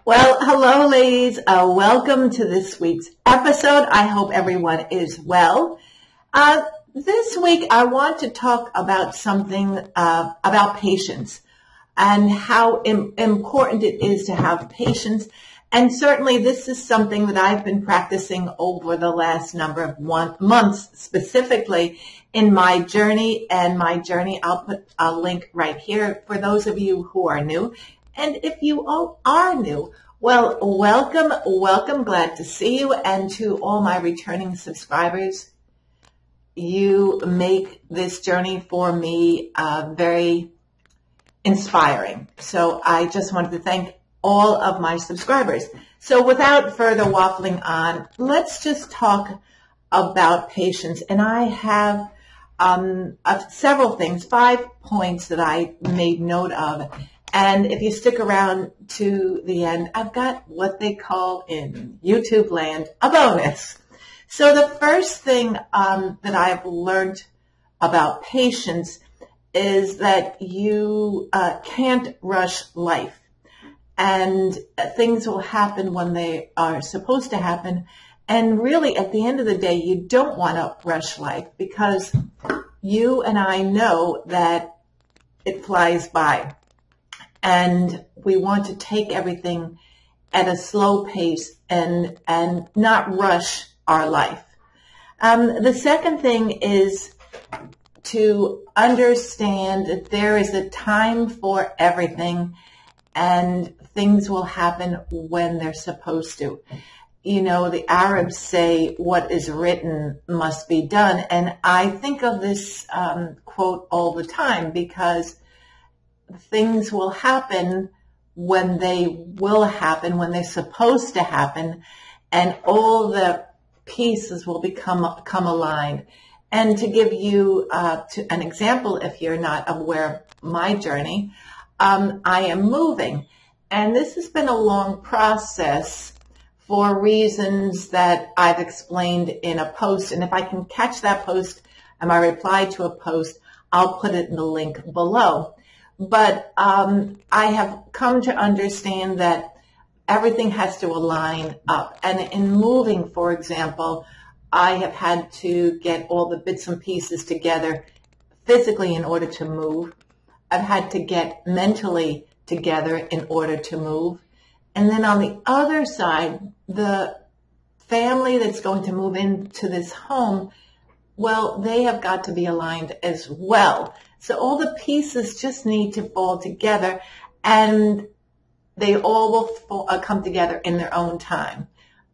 Well, hello, ladies. Welcome to this week's episode. I hope everyone is well. This week, I want to talk about something about patience and how important it is to have patience. And certainly, this is something that I've been practicing over the last number of months, specifically in my journey. And my journey, I'll put a link right here for those of you who are new. And if you all are new, well, welcome. Glad to see you. And to all my returning subscribers, you make this journey for me very inspiring. So I just wanted to thank all of my subscribers. So without further waffling on, let's just talk about patience. And I have several things, 5 points that I made note of. And if you stick around to the end, I've got what they call in YouTube land a bonus. So the first thing that I've learned about patience is that you can't rush life. And things will happen when they are supposed to happen. And really, at the end of the day, you don't want to rush life because you and I know that it flies by. And we want to take everything at a slow pace and not rush our life. The second thing is to understand that there is a time for everything and things will happen when they're supposed to. You know, the Arabs say what is written must be done. And I think of this quote all the time because things will happen when they will happen, when they're supposed to happen, and all the pieces will come aligned. And to give you an example, if you're not aware of my journey, I am moving. And this has been a long process for reasons that I've explained in a post. And if I can catch that post and my reply to a post, I'll put it in the link below. But I have come to understand that everything has to align up. And in moving, for example, I have had to get all the bits and pieces together physically in order to move. I've had to get mentally together in order to move. And then on the other side, the family that's going to move into this home, well, they have got to be aligned as well. So all the pieces just need to fall together and they all will come together in their own time.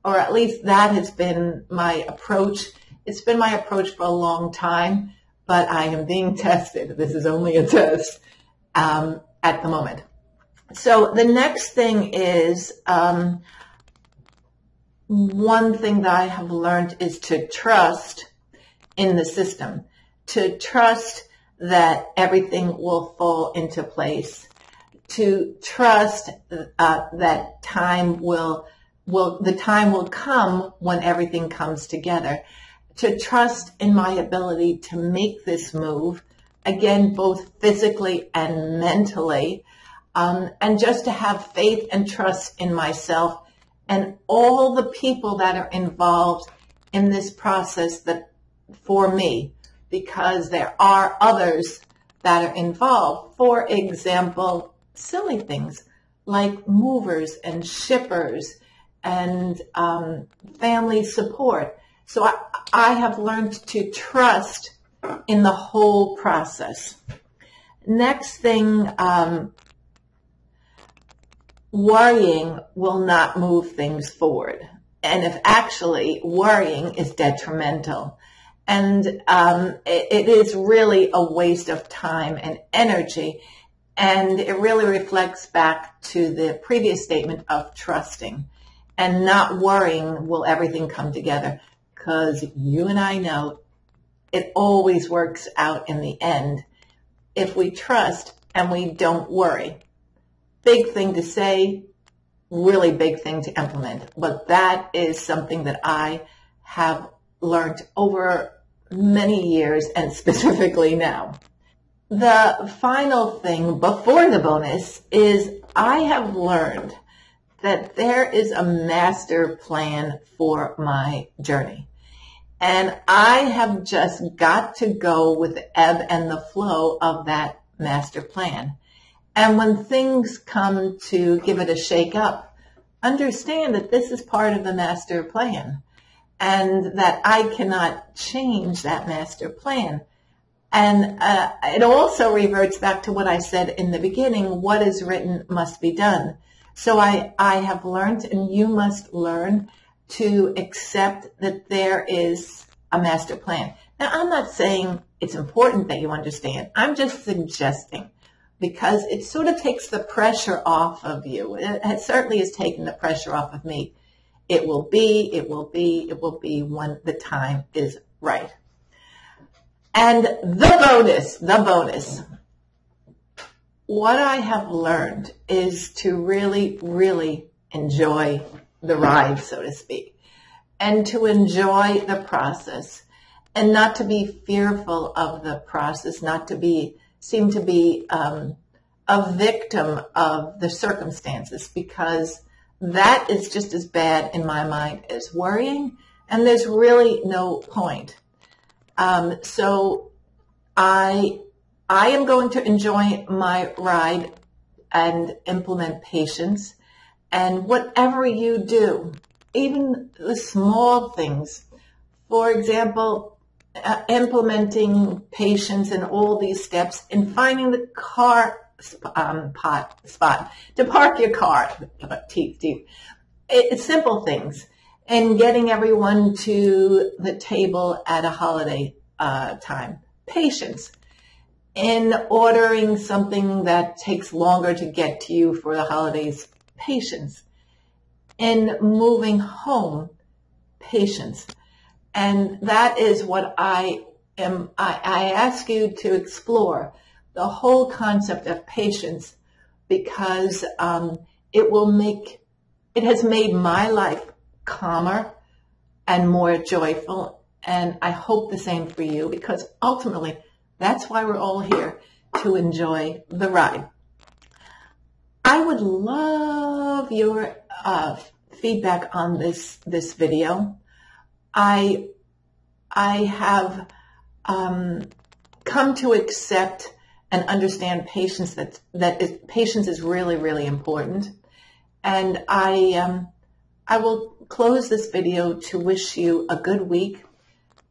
Or at least that has been my approach. It's been my approach for a long time, but I am being tested. This is only a test at the moment. So the next thing is, one thing that I have learned is to trust in the system, to trust that everything will fall into place, to trust that time will come when everything comes together, to trust in my ability to make this move, again, both physically and mentally, and just to have faith and trust in myself and all the people that are involved in this process that for me, because there are others that are involved. For example, silly things like movers and shippers and family support. So I have learned to trust in the whole process. Next thing, worrying will not move things forward. And if actually worrying is detrimental. And it is really a waste of time and energy. And it really reflects back to the previous statement of trusting. And not worrying will everything come together. Because you and I know it always works out in the end if we trust and we don't worry. Big thing to say, really big thing to implement. But that is something that I have learned over many years and specifically now. The final thing before the bonus is I have learned that there is a master plan for my journey. And I have just got to go with the ebb and the flow of that master plan. And when things come to give it a shake up, understand that this is part of the master plan and that I cannot change that master plan. And it also reverts back to what I said in the beginning, what is written must be done. So I have learned, and you must learn, to accept that there is a master plan. Now, I'm not saying it's important that you understand. I'm just suggesting, because it sort of takes the pressure off of you. It certainly has taken the pressure off of me. It will be when the time is right. And the bonus. What I have learned is to really, really enjoy the ride, so to speak, and to enjoy the process, and not to be fearful of the process, not to seem to be a victim of the circumstances, because that is just as bad in my mind as worrying, and there's really no point. So I am going to enjoy my ride and implement patience. And whatever you do, even the small things, for example, implementing patience and all these steps and finding the car spot to park your car, it's simple things. And getting everyone to the table at a holiday time, patience. In ordering something that takes longer to get to you for the holidays, patience. In moving home, patience. And that is what I ask you to explore, the whole concept of patience, because it has made my life calmer and more joyful. And I hope the same for you, because ultimately that's why we're all here, to enjoy the ride. I would love your feedback on this video. I have come to accept and understand patience. Patience is really, really important. And I will close this video to wish you a good week,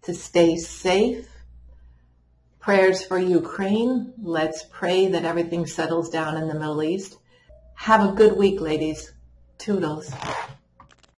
to stay safe. Prayers for Ukraine. Let's pray that everything settles down in the Middle East. Have a good week, ladies. Toodles.